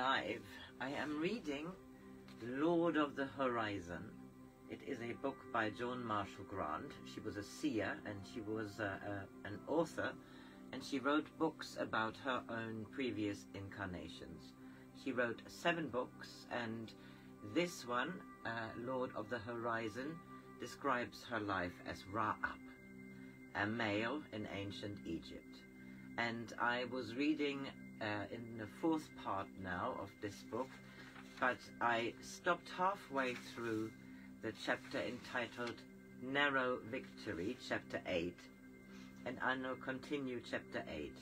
alive. I am reading Lord of the Horizon. It is a book by Joan Marshall Grant. She was a seer and she was an author, and she wrote books about her own previous incarnations. She wrote 7 books, and this one, Lord of the Horizon, describes her life as Ra-Ab, a male in ancient Egypt. And I was reading in the 4th part now of this book, but I stopped halfway through the chapter entitled Narrow Victory, chapter 8, and I now continue chapter 8.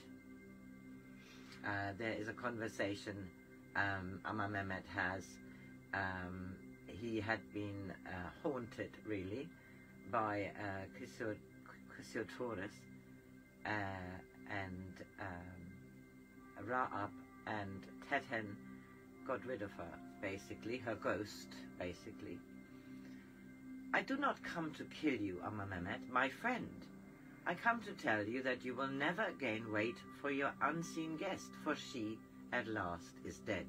There is a conversation Amenemhet has. He had been haunted, really, by Horus, and Ra-Ab and Teten got rid of her, basically, her ghost, basically. I do not come to kill you, Amenemhet, my friend. I come to tell you that you will never again wait for your unseen guest, for she, at last, is dead.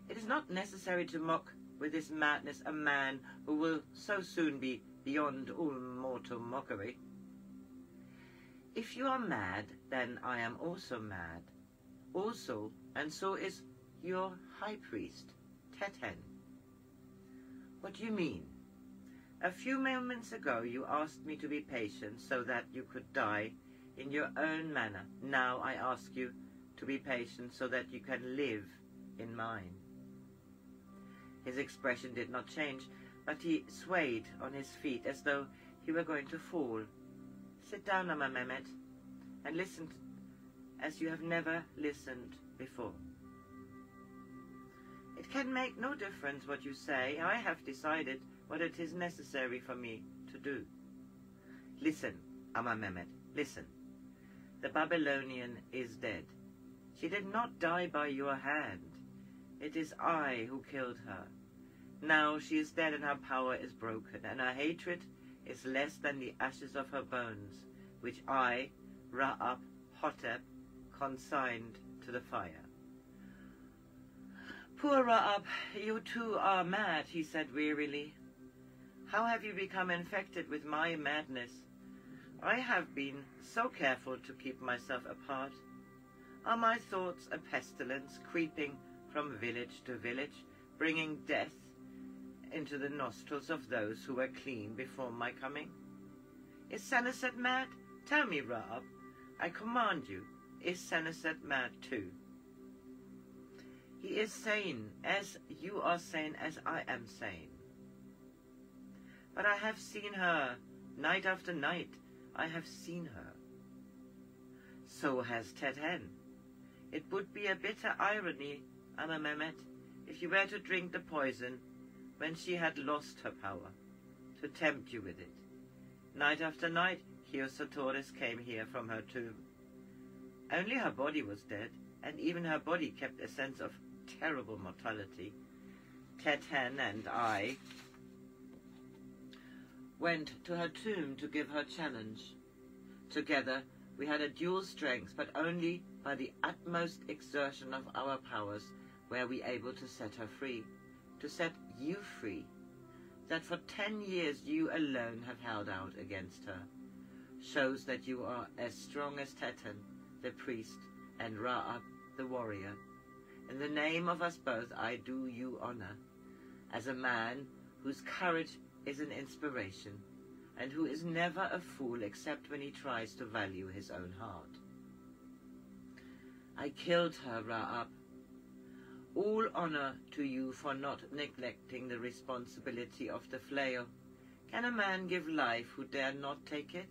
It is not necessary to mock with this madness a man who will so soon be beyond all mortal mockery. If you are mad, then I am also mad. Also, and so is your high priest, Teten. What do you mean? A few moments ago you asked me to be patient so that you could die in your own manner. Now I ask you to be patient so that you can live in mine. His expression did not change, but he swayed on his feet as though he were going to fall. Sit down, Amenemhet, and listen as you have never listened before. It can make no difference what you say. I have decided what it is necessary for me to do. Listen, Amenemhet, listen. The Babylonian is dead. She did not die by your hand. It is I who killed her. Now she is dead and her power is broken, and her hatred is less than the ashes of her bones, which I, Ra-Ab Hotep, consigned to the fire. Poor Ra-Ab, you too are mad, he said wearily. How have you become infected with my madness? I have been so careful to keep myself apart. Are my thoughts a pestilence creeping from village to village, bringing death into the nostrils of those who were clean before my coming? Is Senusert mad? Tell me, Ra-Ab. I command you, is Senusert mad too? He is sane, as you are sane, as I am sane. But I have seen her, night after night, I have seen her. So has Teten. It would be a bitter irony, Amenemhet, if you were to drink the poison when she had lost her power, to tempt you with it. Night after night, Horus came here from her tomb. Only her body was dead, and even her body kept a sense of terrible mortality. Teten and I went to her tomb to give her challenge. Together we had a dual strength, but only by the utmost exertion of our powers were we able to set her free, to set you free. That for 10 years you alone have held out against her shows that you are as strong as Teten, the priest, and Ra-Ab, the warrior. In the name of us both, I do you honor, as a man whose courage is an inspiration, and who is never a fool except when he tries to value his own heart. I killed her, Ra-Ab. All honor to you for not neglecting the responsibility of the flail. Can a man give life who dare not take it?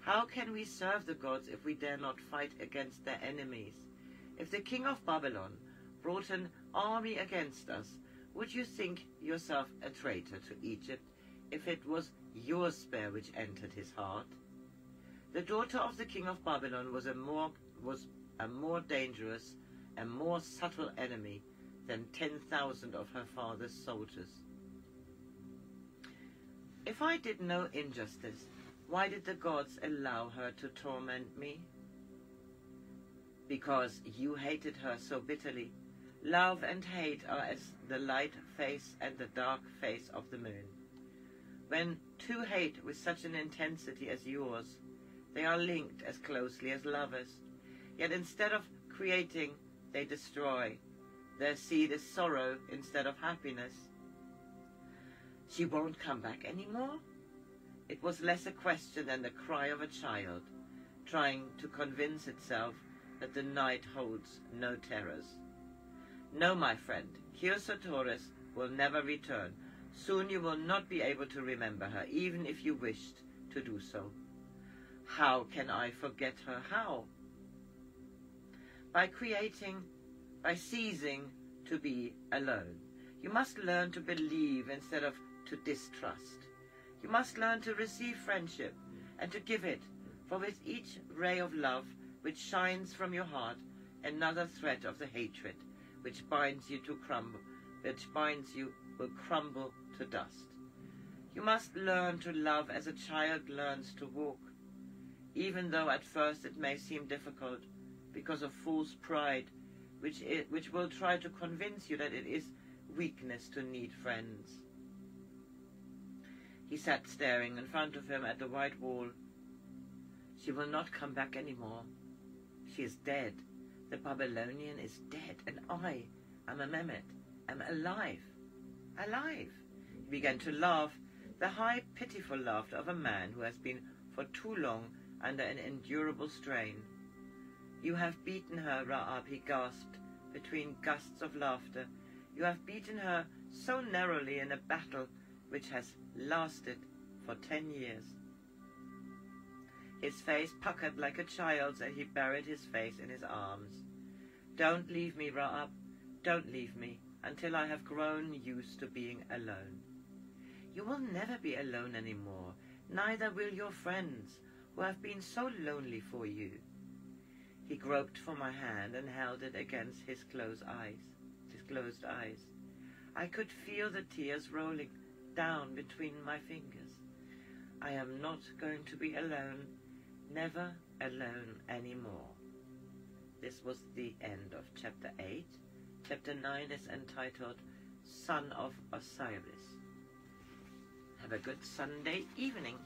How can we serve the gods if we dare not fight against their enemies? If the king of Babylon brought an army against us, would you think yourself a traitor to Egypt if it was your spear which entered his heart? The daughter of the king of Babylon was a more dangerous and more subtle enemy than 10,000 of her father's soldiers. If I did no injustice, why did the gods allow her to torment me? because you hated her so bitterly. Love and hate are as the light face and the dark face of the moon. When two hate with such an intensity as yours, they are linked as closely as lovers. Yet instead of creating, they destroy. Their seed is sorrow instead of happiness. She won't come back anymore? It was less a question than the cry of a child, trying to convince itself that the night holds no terrors. No, my friend, Horus will never return. Soon you will not be able to remember her, even if you wished to do so. How can I forget her? How? By ceasing to be alone. You must learn to believe instead of to distrust. You must learn to receive friendship and to give it, for with each ray of love which shines from your heart, another thread of the hatred which binds you will crumble to dust. You must learn to love as a child learns to walk, even though at first it may seem difficult because of false pride, which will try to convince you that it is weakness to need friends. He sat staring in front of him at the white wall. She will not come back anymore. She is dead. The Babylonian is dead, and I, Amenemhet, am alive. Alive. He began to laugh, the high, pitiful laughter of a man who has been for too long under an endurable strain. You have beaten her, Ra-Ab, he gasped, between gusts of laughter. You have beaten her so narrowly in a battle which has lasted for 10 years. His face puckered like a child's as he buried his face in his arms. Don't leave me, Ra-Ab. Don't leave me until I have grown used to being alone. You will never be alone anymore. Neither will your friends, who have been so lonely for you. He groped for my hand and held it against his closed eyes. I could feel the tears rolling down between my fingers. I am not going to be alone, never alone anymore. This was the end of chapter 8. Chapter 9 is entitled Son of Osiris. Have a good Sunday evening.